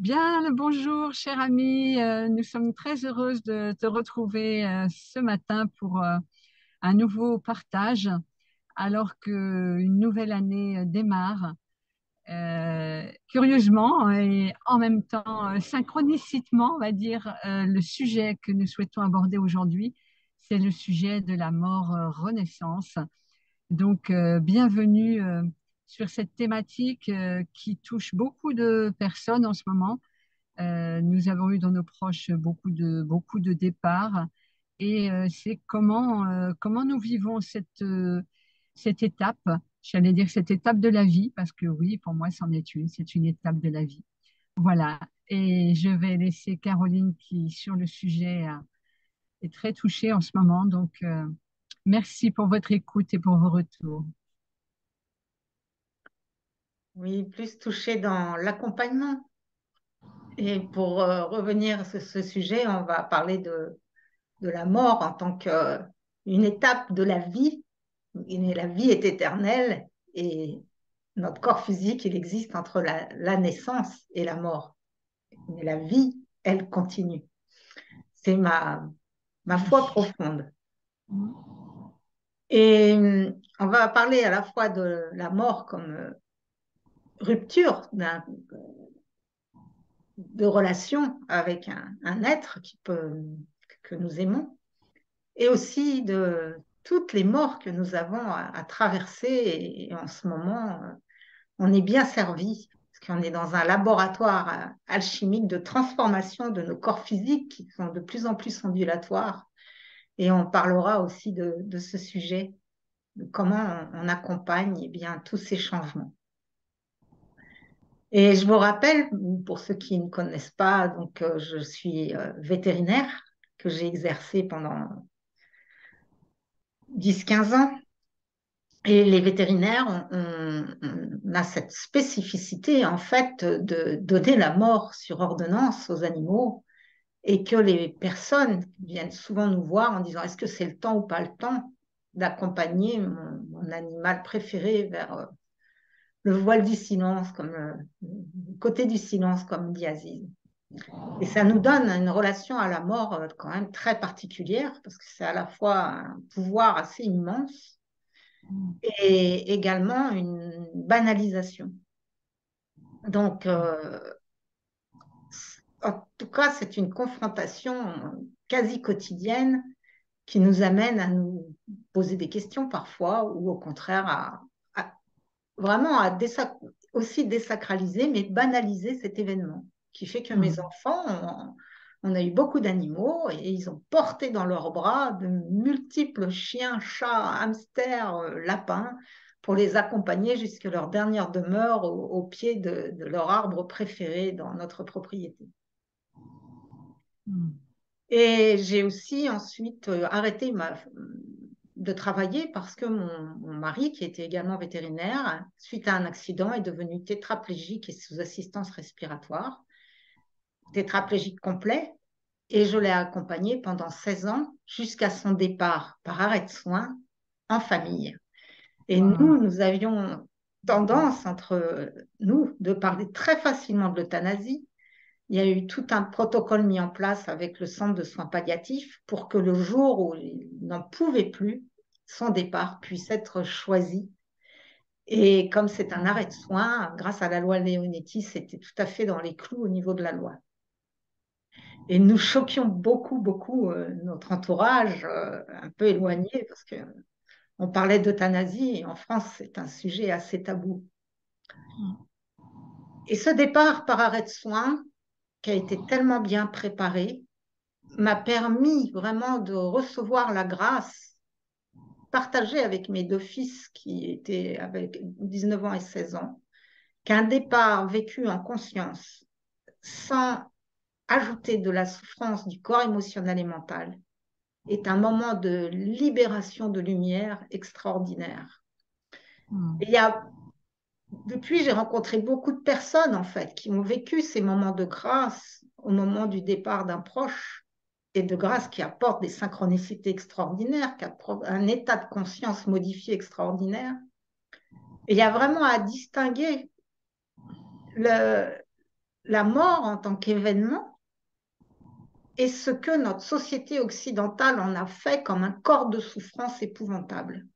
Bien, le bonjour, cher ami. Nous sommes très heureuses de te retrouver ce matin pour un nouveau partage, alors qu'une nouvelle année démarre. Curieusement et en même temps synchronicitement, on va dire, le sujet que nous souhaitons aborder aujourd'hui, c'est le sujet de la mort renaissance. Donc, bienvenue sur cette thématique qui touche beaucoup de personnes en ce moment. Nous avons eu dans nos proches beaucoup de départs et c'est comment nous vivons cette étape, j'allais dire cette étape de la vie, parce que oui, pour moi, c'est une étape de la vie. Voilà. Et je vais laisser Caroline qui, sur le sujet, est très touchée en ce moment. Donc, merci pour votre écoute et pour vos retours. Oui, plus touché dans l'accompagnement. Et pour revenir sur ce sujet, on va parler de la mort en tant qu'une étape de la vie. Et la vie est éternelle et notre corps physique, il existe entre la naissance et la mort. Mais la vie, elle continue. C'est ma foi profonde. Et on va parler à la fois de la mort comme rupture de relation avec un être que nous aimons, et aussi de toutes les morts que nous avons à traverser. Et en ce moment, on est bien servi, parce qu'on est dans un laboratoire alchimique de transformation de nos corps physiques qui sont de plus en plus ondulatoires. Et on parlera aussi de ce sujet, de comment on accompagne bien, tous ces changements. Et je vous rappelle, pour ceux qui ne connaissent pas, donc je suis vétérinaire, que j'ai exercé pendant 10 15 ans. Et les vétérinaires, on a cette spécificité, en fait, de donner la mort sur ordonnance aux animaux, et que les personnes viennent souvent nous voir en disant, est-ce que c'est le temps ou pas le temps d'accompagner mon animal préféré vers le voile du silence, comme le côté du silence, comme dit Aziz. Et ça nous donne une relation à la mort quand même très particulière, parce que c'est à la fois un pouvoir assez immense et également une banalisation. Donc, en tout cas, c'est une confrontation quasi quotidienne qui nous amène à nous poser des questions parfois, ou au contraire vraiment aussi désacraliser, mais banaliser cet événement, qui fait que mes Hmm. enfants, on a eu beaucoup d'animaux et ils ont porté dans leurs bras de multiples chiens, chats, hamsters, lapins, pour les accompagner jusqu'à leur dernière demeure au pied de leur arbre préféré dans notre propriété. Hmm. Et j'ai aussi ensuite arrêté de travailler parce que mon mari, qui était également vétérinaire, suite à un accident, est devenu tétraplégique et sous assistance respiratoire, tétraplégique complet, et je l'ai accompagné pendant 16 ans jusqu'à son départ par arrêt de soins en famille. Et Wow. nous avions tendance entre nous de parler très facilement de l'euthanasie. Il y a eu tout un protocole mis en place avec le centre de soins palliatifs pour que le jour où il n'en pouvait plus, son départ puisse être choisi. Et comme c'est un arrêt de soins, grâce à la loi Leonetti, c'était tout à fait dans les clous au niveau de la loi. Et nous choquions beaucoup, beaucoup notre entourage, un peu éloigné, parce qu'on parlait d'euthanasie et en France, c'est un sujet assez tabou. Et ce départ par arrêt de soins, qui a été tellement bien préparé, m'a permis vraiment de recevoir la grâce partagée avec mes deux fils qui étaient avec 19 ans et 16 ans, qu'un départ vécu en conscience, sans ajouter de la souffrance du corps émotionnel et mental, est un moment de libération de lumière extraordinaire. Et Hmm. depuis, j'ai rencontré beaucoup de personnes, en fait, qui ont vécu ces moments de grâce au moment du départ d'un proche, et de grâce qui apportent des synchronicités extraordinaires, qui apportent un état de conscience modifié extraordinaire. Et il y a vraiment à distinguer le, la mort en tant qu'événement est ce que notre société occidentale en a fait comme un corps de souffrance épouvantable.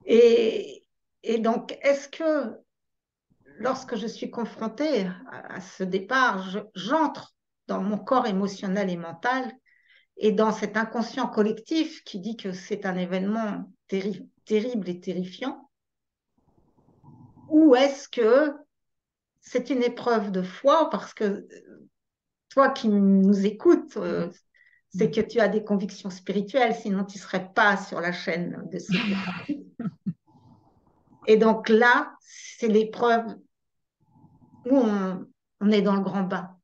Et, et donc, est-ce que lorsque je suis confrontée à ce départ, j'entre dans mon corps émotionnel et mental et dans cet inconscient collectif qui dit que c'est un événement terrible et terrifiant, ou est-ce que c'est une épreuve de foi parce que toi qui nous écoutes, c'est que tu as des convictions spirituelles, sinon tu ne serais pas sur la chaîne de ce podcast. Et donc là, c'est l'épreuve où on est dans le grand bain.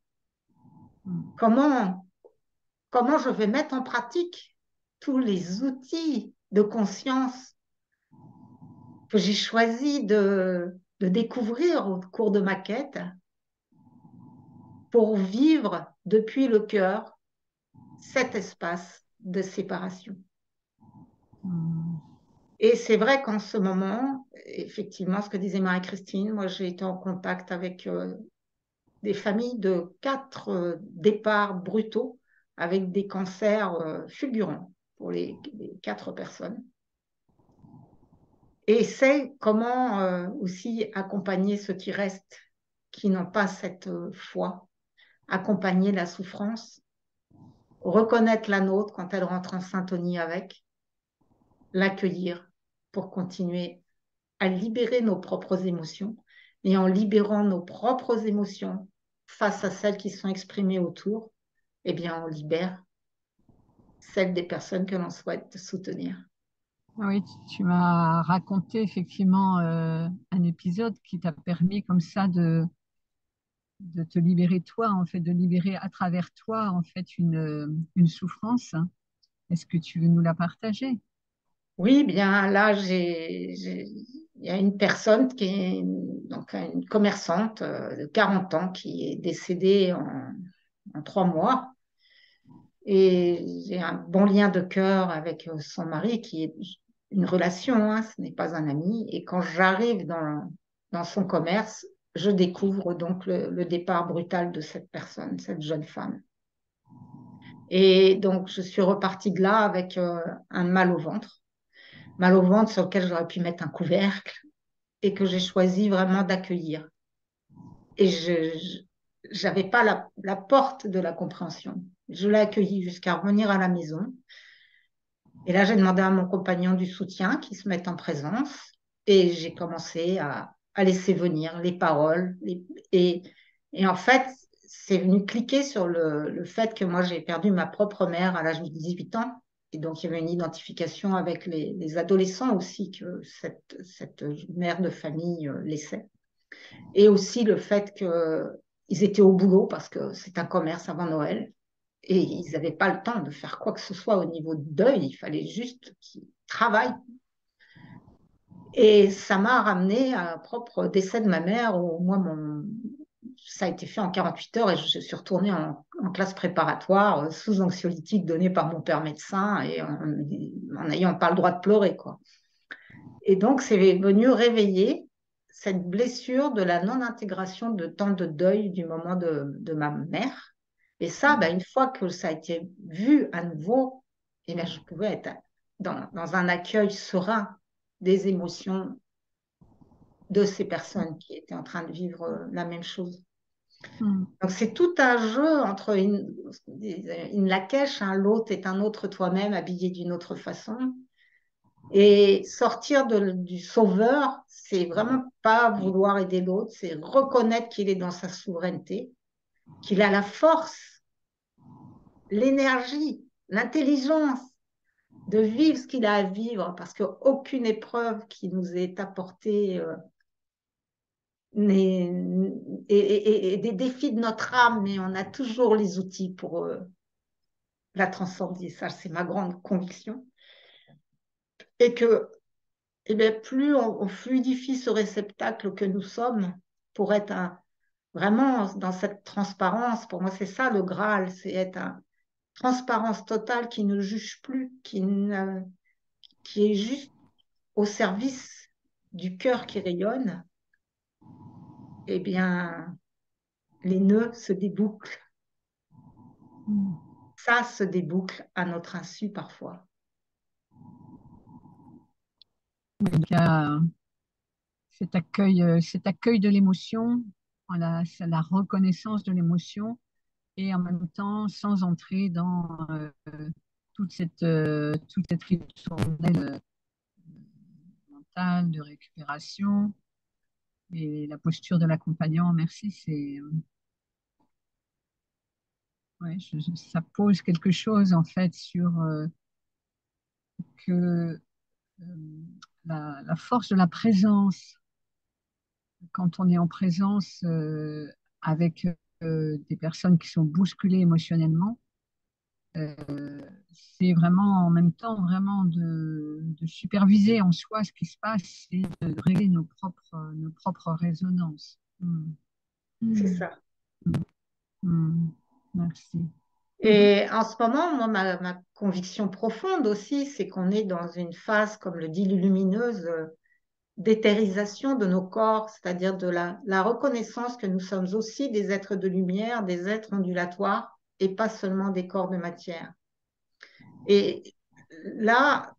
Comment, comment je vais mettre en pratique tous les outils de conscience que j'ai choisi de découvrir au cours de ma quête pour vivre depuis le cœur cet espace de séparation. Et c'est vrai qu'en ce moment, effectivement, ce que disait Marie-Christine, moi j'ai été en contact avec des familles de 4 départs brutaux avec des cancers fulgurants pour les 4 personnes. Et c'est comment aussi accompagner ceux qui restent, qui n'ont pas cette foi, accompagner la souffrance, reconnaître la nôtre quand elle rentre en syntonie avec, l'accueillir pour continuer à libérer nos propres émotions. Et en libérant nos propres émotions face à celles qui sont exprimées autour, eh bien, on libère celles des personnes que l'on souhaite soutenir. Oui, tu m'as raconté effectivement un épisode qui t'a permis comme ça de te libérer toi, en fait, de libérer à travers toi, en fait, une souffrance. Est-ce que tu veux nous la partager? Oui, bien là, il y a une personne qui est donc une commerçante de 40 ans qui est décédée en 3 mois. Et j'ai un bon lien de cœur avec son mari qui est une relation, hein, ce n'est pas un ami. Et quand j'arrive dans son commerce, je découvre donc le départ brutal de cette personne, cette jeune femme. Et donc, je suis repartie de là avec un mal au ventre sur lequel j'aurais pu mettre un couvercle et que j'ai choisi vraiment d'accueillir. Et je n'avais pas la porte de la compréhension. Je l'ai accueilli jusqu'à revenir à la maison. Et là, j'ai demandé à mon compagnon du soutien qui se mette en présence et j'ai commencé à laisser venir les paroles. Et, et en fait, c'est venu cliquer sur le fait que moi, j'ai perdu ma propre mère à l'âge de 18 ans. Et donc, il y avait une identification avec les adolescents aussi que cette mère de famille laissait. Et aussi le fait qu'ils étaient au boulot parce que c'est un commerce avant Noël. Et ils n'avaient pas le temps de faire quoi que ce soit au niveau de deuil, il fallait juste qu'ils travaillent. Et ça m'a ramené à un propre décès de ma mère, où moi, ça a été fait en 48 heures et je suis retournée en classe préparatoire sous anxiolytique donné par mon père médecin et en n'ayant pas le droit de pleurer, quoi. Et donc, c'est venu réveiller cette blessure de la non-intégration de temps de deuil du moment de ma mère. Et ça, ben, une fois que ça a été vu à nouveau, eh bien, je pouvais être dans un accueil serein des émotions de ces personnes qui étaient en train de vivre la même chose. Hmm. Donc, c'est tout un jeu entre une Lakesh, hein, l'autre est un autre toi-même habillé d'une autre façon. Et sortir du sauveur, c'est vraiment pas vouloir aider l'autre, c'est reconnaître qu'il est dans sa souveraineté, qu'il a la force, l'énergie, l'intelligence de vivre ce qu'il a à vivre, parce qu'aucune épreuve qui nous est apportée n'est, et des défis de notre âme, mais on a toujours les outils pour la transcender. Ça, c'est ma grande conviction. Et que eh bien, plus on fluidifie ce réceptacle que nous sommes pour être vraiment dans cette transparence, pour moi c'est ça le Graal, c'est être une transparence totale qui ne juge plus, qui est juste au service du cœur qui rayonne, eh bien les nœuds se débouclent. Mm. Ça se déboucle à notre insu parfois. Donc, il y a cet accueil de l'émotion, voilà, c'est la reconnaissance de l'émotion, et en même temps sans entrer dans toute cette ritournelle mentale de récupération et la posture de l'accompagnant. Merci, ouais, ça pose quelque chose en fait sur que la force de la présence, quand on est en présence avec des personnes qui sont bousculées émotionnellement, c'est vraiment en même temps vraiment de superviser en soi ce qui se passe et de régler nos propres résonances. Mm. C'est Mm. ça. Mm. Merci. Et en ce moment, moi, ma conviction profonde aussi, c'est qu'on est dans une phase, comme le dit Lumineuse, d'éthérisation de nos corps, c'est-à-dire de la reconnaissance que nous sommes aussi des êtres de lumière, des êtres ondulatoires et pas seulement des corps de matière. Et là,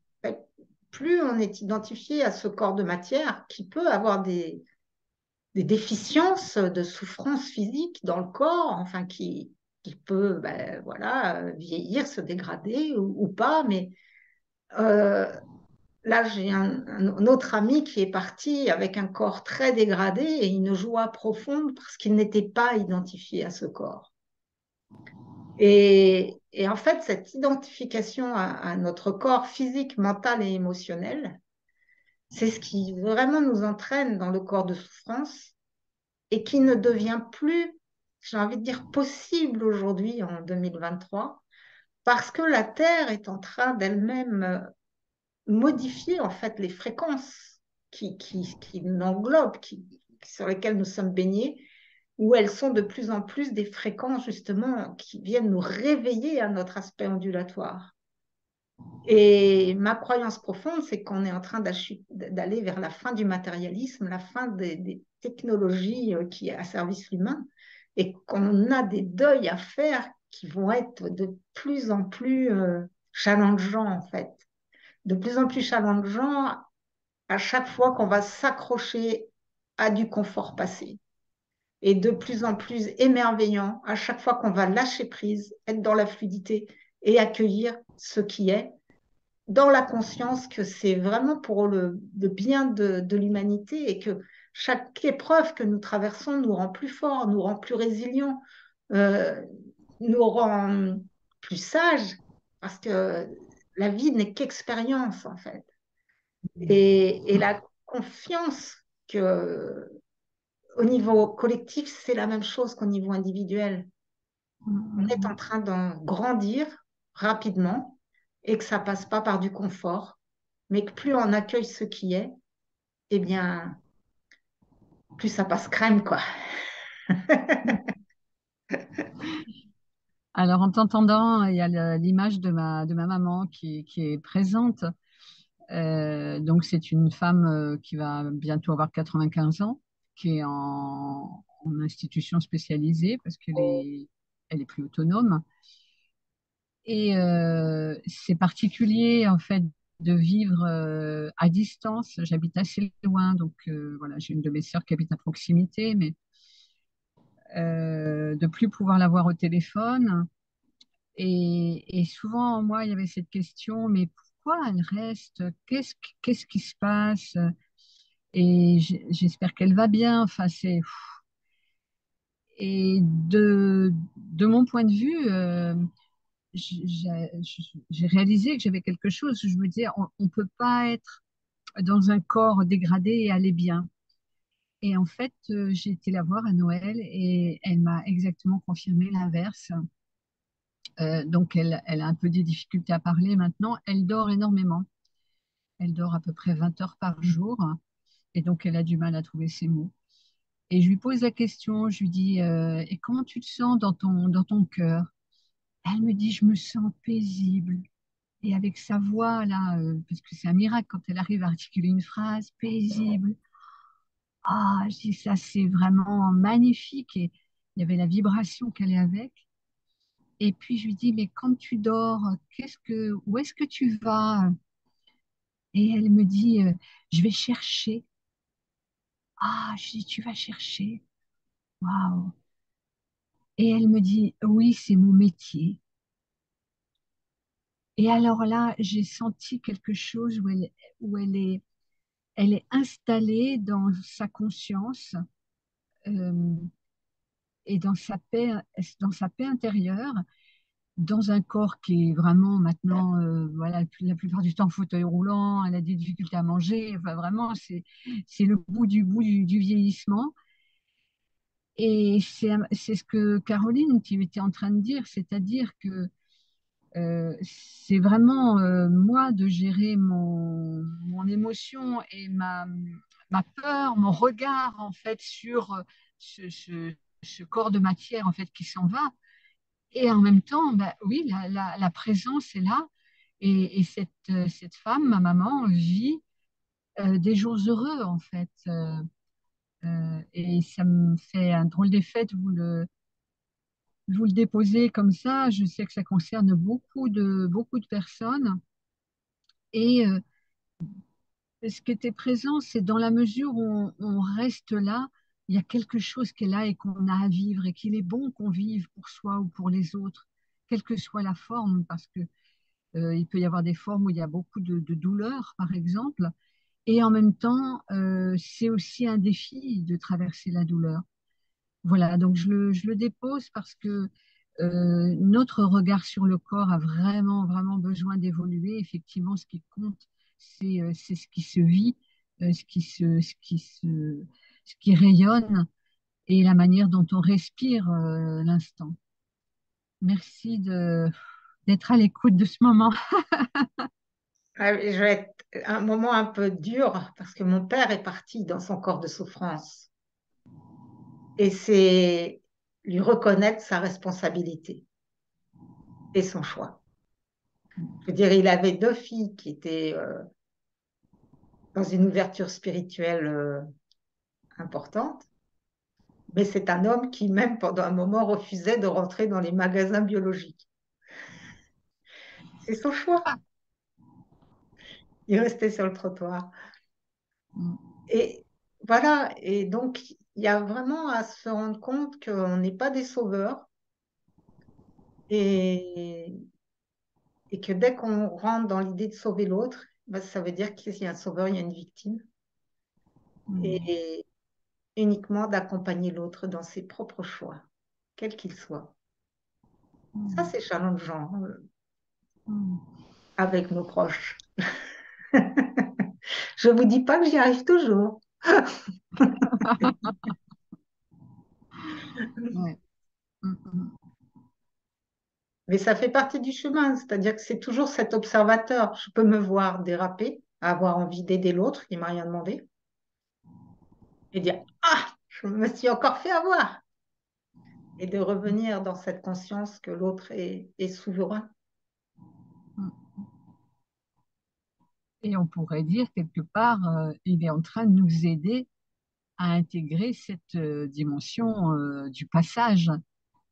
plus on est identifié à ce corps de matière qui peut avoir des déficiences de souffrance physique dans le corps, enfin qui peut ben, voilà, vieillir, se dégrader ou pas, mais euh, là, j'ai un autre ami qui est parti avec un corps très dégradé et une joie profonde parce qu'il n'était pas identifié à ce corps. Et en fait, cette identification à notre corps physique, mental et émotionnel, c'est ce qui vraiment nous entraîne dans le corps de souffrance et qui ne devient plus, j'ai envie de dire, possible aujourd'hui en 2023 parce que la Terre est en train d'elle-même modifier en fait les fréquences qui l'englobent, sur lesquelles nous sommes baignés, où elles sont de plus en plus des fréquences justement qui viennent nous réveiller à notre aspect ondulatoire. Et ma croyance profonde, c'est qu'on est en train d'aller vers la fin du matérialisme, la fin des technologies qui asservissent l'humain, et qu'on a des deuils à faire qui vont être de plus en plus challengeants en fait, de plus en plus challengeants à chaque fois qu'on va s'accrocher à du confort passé et de plus en plus émerveillant à chaque fois qu'on va lâcher prise, être dans la fluidité et accueillir ce qui est, dans la conscience que c'est vraiment pour le bien de l'humanité et que chaque épreuve que nous traversons nous rend plus forts, nous rend plus résilients, euh, nous rend plus sages, parce que la vie n'est qu'expérience en fait. Et la confiance que au niveau collectif, c'est la même chose qu'au niveau individuel. On est en train d'en grandir rapidement et que ça passe pas par du confort, mais que plus on accueille ce qui est, eh bien, plus ça passe crème, quoi. Alors, en t'entendant, il y a l'image de ma maman qui est présente. Donc, c'est une femme qui va bientôt avoir 95 ans, qui est en institution spécialisée parce elle est plus autonome. Et c'est particulier, en fait, de vivre à distance. J'habite assez loin, donc voilà, j'ai une de mes sœurs qui habite à proximité, mais de plus pouvoir la voir au téléphone. Et souvent, moi, il y avait cette question, mais pourquoi elle reste? Qu'est-ce qui se passe? Et j'espère qu'elle va bien. Enfin, et de mon point de vue, j'ai réalisé que j'avais quelque chose. Je me disais, on ne peut pas être dans un corps dégradé et aller bien. Et en fait, j'ai été la voir à Noël et elle m'a exactement confirmé l'inverse. Donc, elle a un peu des difficultés à parler maintenant. Elle dort énormément. Elle dort à peu près 20 heures par jour. Et donc, elle a du mal à trouver ses mots. Et je lui pose la question, je lui dis, et comment tu te sens dans ton cœur? Elle me dit, je me sens paisible. Et avec sa voix, là, parce que c'est un miracle quand elle arrive à articuler une phrase, paisible. Ah, je dis, ça, c'est vraiment magnifique. il y avait la vibration qu'elle est avec. Et puis je lui dis, mais quand tu dors, où est-ce que tu vas? Et elle me dit, je vais chercher. Ah, je dis, tu vas chercher. Waouh. Et elle me dit, oui, c'est mon métier. Et alors là, j'ai senti quelque chose elle est installée dans sa conscience euh, et dans sa paix intérieure, dans un corps qui est vraiment maintenant, voilà, la plupart du temps fauteuil roulant, elle a des difficultés à manger, enfin vraiment, c'est le bout du vieillissement. Et c'est ce que Caroline, tu étais en train de dire, c'est-à-dire que c'est vraiment moi de gérer mon émotion et ma peur, mon regard en fait sur ce, ce- ce corps de matière en fait qui s'en va. Et en même temps, bah, oui, la présence est là. Et cette femme, ma maman, vit des jours heureux en fait. Et ça me fait un drôle d'effet de vous le déposer comme ça. Je sais que ça concerne beaucoup de personnes. Et ce qui était présent, c'est dans la mesure où on reste là, il y a quelque chose qui est là et qu'on a à vivre et qu'il est bon qu'on vive pour soi ou pour les autres, quelle que soit la forme, parce que il peut y avoir des formes où il y a beaucoup de douleur, par exemple, et en même temps, c'est aussi un défi de traverser la douleur. Voilà, donc je le dépose parce que notre regard sur le corps a vraiment besoin d'évoluer. Effectivement, ce qui compte, c'est ce qui se vit, ce qui rayonne et la manière dont on respire l'instant. Merci d'être à l'écoute de ce moment. Ah, je vais être un moment un peu dur parce que mon père est parti dans son corps de souffrance. Et c'est lui reconnaître sa responsabilité et son choix. Je veux dire, il avait deux filles qui étaient dans une ouverture spirituelle importante, mais c'est un homme qui, même pendant un moment, refusait de rentrer dans les magasins biologiques. C'est son choix. Il restait sur le trottoir. Et voilà, et donc il y a vraiment à se rendre compte qu'on n'est pas des sauveurs et, et que dès qu'on rentre dans l'idée de sauver l'autre, ben, ça veut dire qu'il y a un sauveur, il y a une victime, et uniquement d'accompagner l'autre dans ses propres choix, quels qu'ils soient. Ça, c'est challengeant avec nos proches. Je ne vous dis pas que j'y arrive toujours, Ouais. mais ça fait partie du chemin, c'est-à-dire que c'est toujours cet observateur. Je peux me voir déraper, avoir envie d'aider l'autre qui m'a rien demandé, et dire, ah, je me suis encore fait avoir, et de revenir dans cette conscience que l'autre est souverain. Et on pourrait dire quelque part, il est en train de nous aider à intégrer cette dimension du passage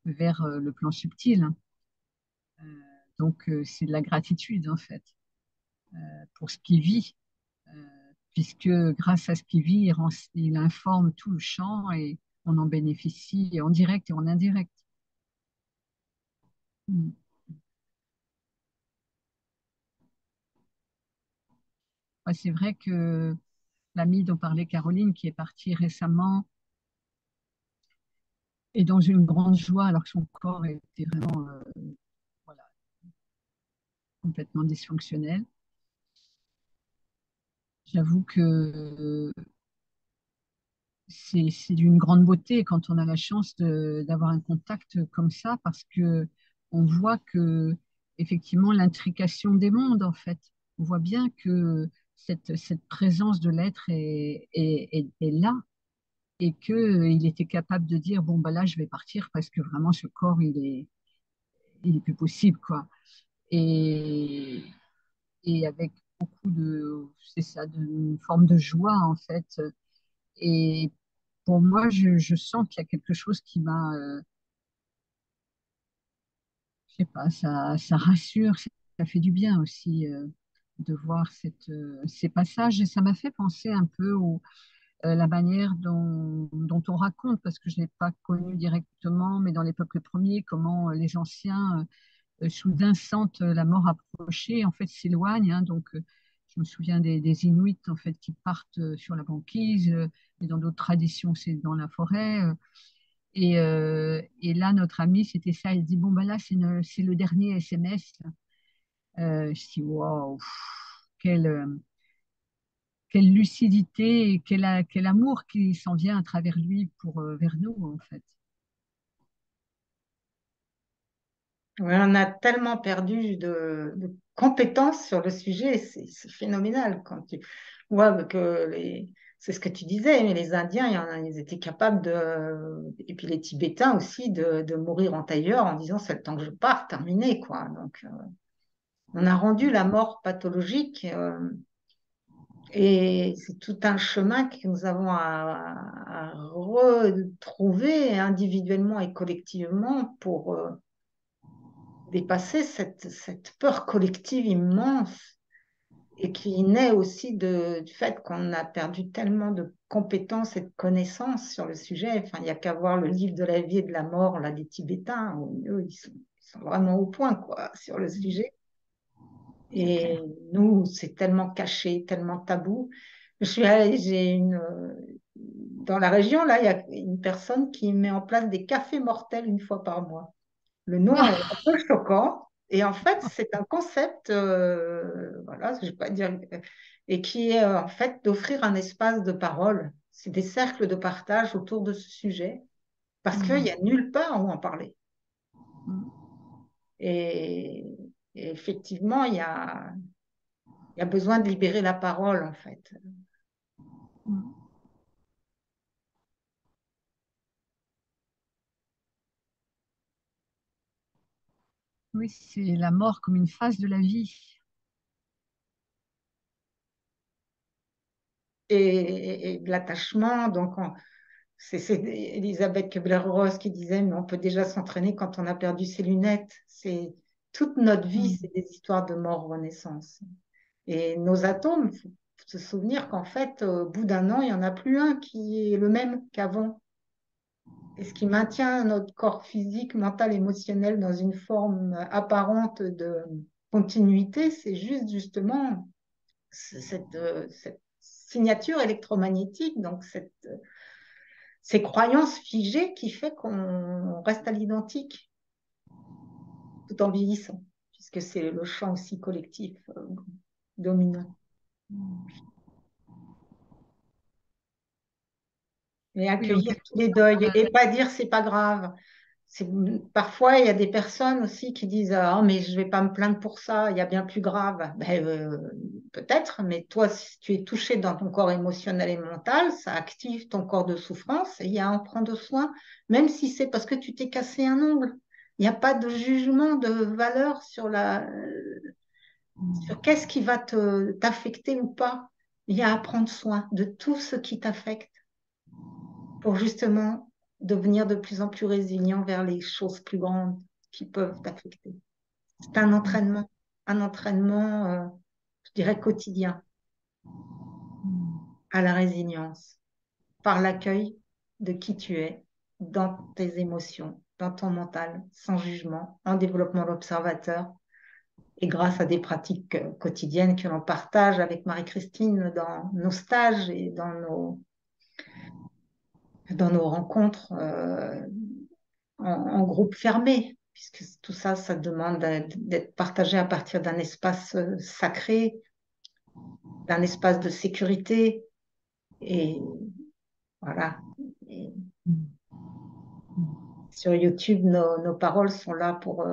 vers le plan subtil. Euh, c'est de la gratitude, en fait, pour ce qu'il vit, puisque grâce à ce qu'il vit, il informe tout le champ et on en bénéficie en direct et en indirect. Mm. Ouais, c'est vrai que l'amie dont parlait Caroline, qui est partie récemment, est dans une grande joie alors que son corps était vraiment voilà, complètement dysfonctionnel. J'avoue que c'est d'une grande beauté quand on a la chance d'avoir un contact comme ça parce que on voit que effectivement l'intrication des mondes en fait. On voit bien que cette présence de l'être est là et que il était capable de dire bon bah là je vais partir parce que vraiment ce corps il est plus possible quoi. Et, et avec beaucoup de c'est ça d'une forme de joie en fait et pour moi, je sens qu'il y a quelque chose qui m'a, je sais pas, ça rassure, ça fait du bien aussi de voir ces passages. Et ça m'a fait penser un peu la manière dont on raconte, parce que je ne l'ai pas connu directement, mais dans les peuples premiers, comment les anciens soudain sentent la mort approcher, en fait s'éloignent. Hein. Donc, je me souviens des Inuits en fait qui partent sur la banquise, et dans d'autres traditions, c'est dans la forêt. Et là, notre ami, c'était ça. Il dit, bon, ben là, c'est le dernier SMS. Je dis, waouh, quelle, quelle lucidité et quel amour qui s'en vient à travers lui vers nous, en fait. Ouais, on a tellement perdu de compétences sur le sujet, c'est phénoménal quand tu vois que c'est ce que tu disais, mais les Indiens, ils étaient capables et puis les Tibétains aussi, de mourir en tailleur en disant c'est le temps que je parte, terminé, quoi. Donc, on a rendu la mort pathologique, et c'est tout un chemin que nous avons à retrouver individuellement et collectivement pour dépasser cette peur collective immense et qui naît aussi du fait qu'on a perdu tellement de compétences et de connaissances sur le sujet. Enfin, il n'y a qu'à voir le livre de la vie et de la mort là, des Tibétains, où eux, ils sont vraiment au point quoi, sur le sujet. C'est clair. Et nous, c'est tellement caché, tellement tabou. Dans la région, là, il y a une personne qui met en place des cafés mortels une fois par mois. Le nom est un peu choquant. Et en fait, c'est un concept, voilà, je vais pas dire, et qui est en fait d'offrir un espace de parole. C'est des cercles de partage autour de ce sujet, parce qu'il n'y a nulle part où en parler. Et, et effectivement, il y a besoin de libérer la parole, en fait. Oui, c'est la mort comme une phase de la vie. Et de l'attachement, donc c'est Elisabeth Kubler-Ross qui disait, mais on peut déjà s'entraîner quand on a perdu ses lunettes. C'est toute notre vie, c'est des histoires de mort-renaissance. Et nos atomes, il faut se souvenir qu'en fait, au bout d'un an, il n'y en a plus un qui est le même qu'avant. Et ce qui maintient notre corps physique, mental, émotionnel dans une forme apparente de continuité, c'est justement cette signature électromagnétique, donc ces croyances figées qui fait qu'on reste à l'identique tout en vieillissant, puisque c'est le champ aussi collectif dominant. Et Oui, en accueillir quelque tous les sorte, deuils et pas dire c'est pas grave. C'est, parfois, il y a des personnes aussi qui disent ah, mais je vais pas me plaindre pour ça, il y a bien plus grave. Ben, peut-être, mais toi, si tu es touché dans ton corps émotionnel et mental, ça active ton corps de souffrance et il y a à en prendre soin, même si c'est parce que tu t'es cassé un ongle. Il n'y a pas de jugement de valeur sur qu'est-ce qui va t'affecter ou pas. Il y a à prendre soin de tout ce qui t'affecte pour justement devenir de plus en plus résilient vers les choses plus grandes qui peuvent t'affecter. C'est un entraînement, je dirais, quotidien à la résilience, par l'accueil de qui tu es, dans tes émotions, dans ton mental, sans jugement, en développement de l'observateur, et grâce à des pratiques quotidiennes que l'on partage avec Marie-Christine dans nos stages et dans nos rencontres en groupe fermé, puisque tout ça, ça demande d'être partagé à partir d'un espace sacré, d'un espace de sécurité. Et voilà. Et sur YouTube, nos paroles sont là pour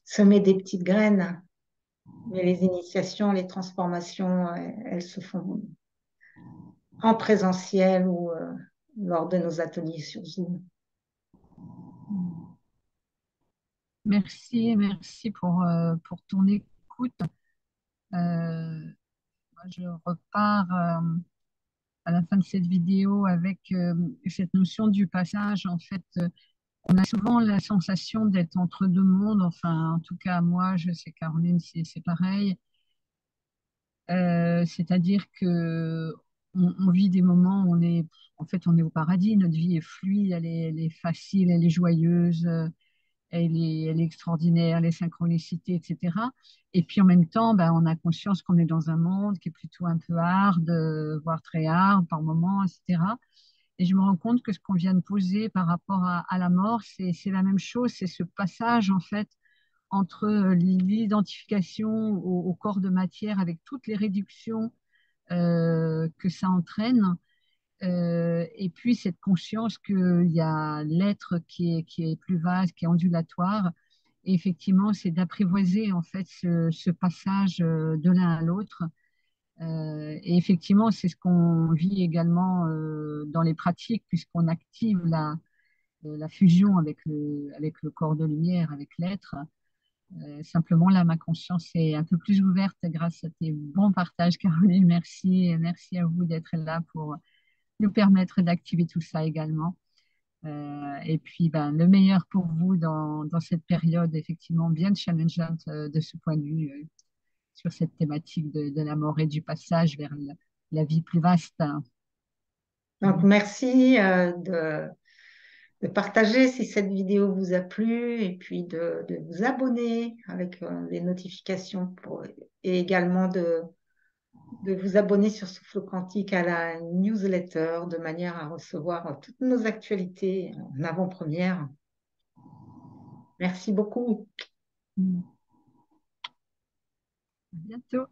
semer des petites graines, mais les initiations, les transformations, elles se font en présentiel ou lors de nos ateliers sur Zoom. merci, merci pour ton écoute. Moi, je repars à la fin de cette vidéo avec cette notion du passage. En fait, on a souvent la sensation d'être entre deux mondes. Enfin, en tout cas, moi, je sais, Caroline, c'est pareil. C'est-à-dire que on vit des moments où en fait, on est au paradis. Notre vie est fluide, elle est facile, elle est joyeuse, elle est extraordinaire, les synchronicités, etc. Et puis en même temps, ben, on a conscience qu'on est dans un monde qui est plutôt un peu hard, voire très hard par moments, etc. Et je me rends compte que ce qu'on vient de poser par rapport à la mort, c'est la même chose, c'est ce passage en fait entre l'identification au corps de matière avec toutes les réductions que ça entraîne, et puis cette conscience qu'il y a l'être qui est plus vaste, qui est ondulatoire. Et effectivement, c'est d'apprivoiser en fait ce passage de l'un à l'autre. Et effectivement, c'est ce qu'on vit également dans les pratiques, puisqu'on active la fusion avec le corps de lumière, avec l'être. Simplement, là, ma conscience est un peu plus ouverte grâce à tes bons partages, Caroline. Merci. Et merci à vous d'être là pour nous permettre d'activer tout ça également. Et puis, ben, le meilleur pour vous dans cette période, effectivement, bien challengeante de ce point de vue, sur cette thématique de la mort et du passage vers la vie plus vaste. Donc, merci de partager si cette vidéo vous a plu et puis de vous abonner avec les notifications et également de vous abonner sur Souffle Quantique à la newsletter de manière à recevoir toutes nos actualités en avant-première. Merci beaucoup. À bientôt.